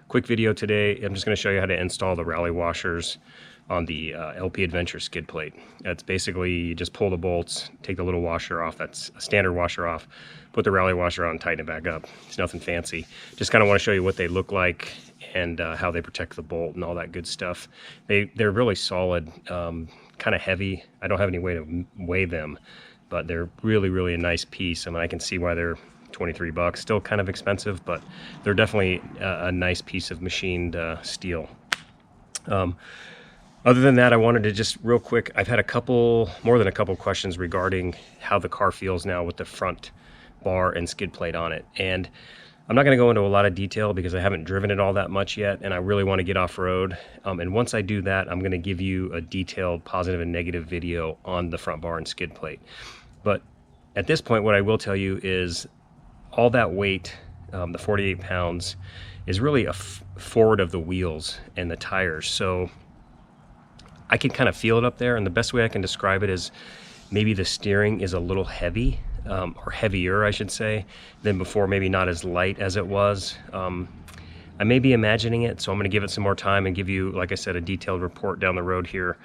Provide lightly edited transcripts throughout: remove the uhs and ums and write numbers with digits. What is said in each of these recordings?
Quick video today. I'm just going to show you how to install the rally washers on the LP Adventure skid plate. It's basically you just pull the bolts, take the little washer off, that's a standard washer off, put the rally washer on, tighten it back up. It's nothing fancy. Just kind of want to show you what they look like and how they protect the bolt and all that good stuff. They're really solid, kind of heavy. I don't have any way to weigh them, but they're really a nice piece. I mean, I can see why they're 23 bucks, still kind of expensive, but they're definitely a nice piece of machined steel. Other than that, I wanted to just real quick, I've had more than a couple questions regarding how the car feels now with the front bar and skid plate on it. And I'm not going to go into a lot of detail because I haven't driven it all that much yet, and I really want to get off-road. And once I do that, I'm going to give you a detailed positive and negative video on the front bar and skid plate. But at this point, what I will tell you is all that weight, the 48 pounds, is really forward of the wheels and the tires. So I can kind of feel it up there, and the best way I can describe it is maybe the steering is a little heavy, or heavier, I should say, than before, maybe not as light as it was. I may be imagining it, so I'm going to give it some more time and give you, like I said, a detailed report down the road here.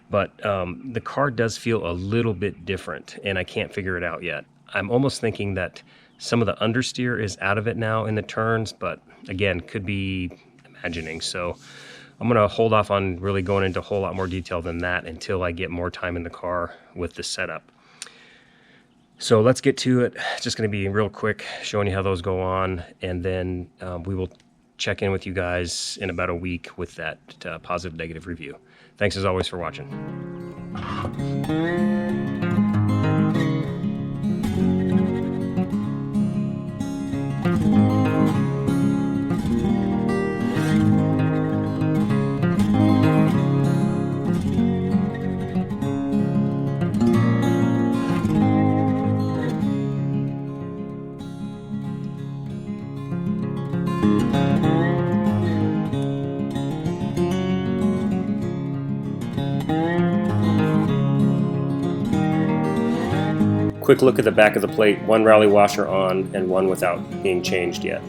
But the car does feel a little bit different, and I can't figure it out yet. I'm almost thinking that some of the understeer is out of it now in the turns, but again, could be imagining. So I'm going to hold off on really going into a whole lot more detail than that until I get more time in the car with the setup. So let's get to it. It's just going to be real quick, showing you how those go on, and then we will check in with you guys in about a week with that positive negative review. Thanks as always for watching. Quick look at the back of the plate, one rally washer on and one without being changed yet.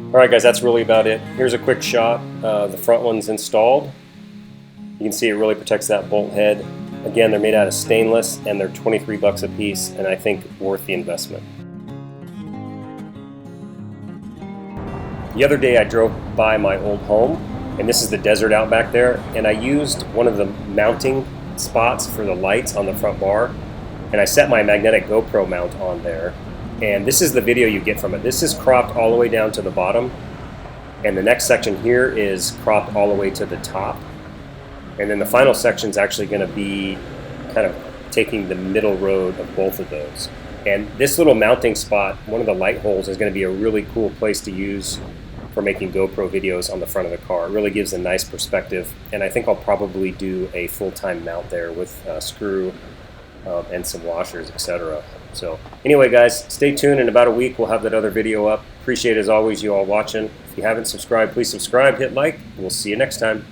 Alright guys, that's really about it. Here's a quick shot. The front one's installed. You can see it really protects that bolt head. Again, they're made out of stainless and they're 23 bucks a piece, and I think worth the investment. The other day I drove by my old home, and this is the desert out back there, and I used one of the mounting spots for the lights on the front bar, and I set my magnetic GoPro mount on there, and this is the video you get from it. This is cropped all the way down to the bottom, and the next section here is cropped all the way to the top, and then the final section is actually going to be kind of taking the middle road of both of those. And this little mounting spot, one of the light holes, is going to be a really cool place to use for making GoPro videos on the front of the car. It really gives a nice perspective, and I think I'll probably do a full-time mount there with a screw and some washers, etc. So anyway guys, stay tuned. In about a week we'll have that other video up. Appreciate as always you all watching. If you haven't subscribed, please subscribe, hit like, and we'll see you next time.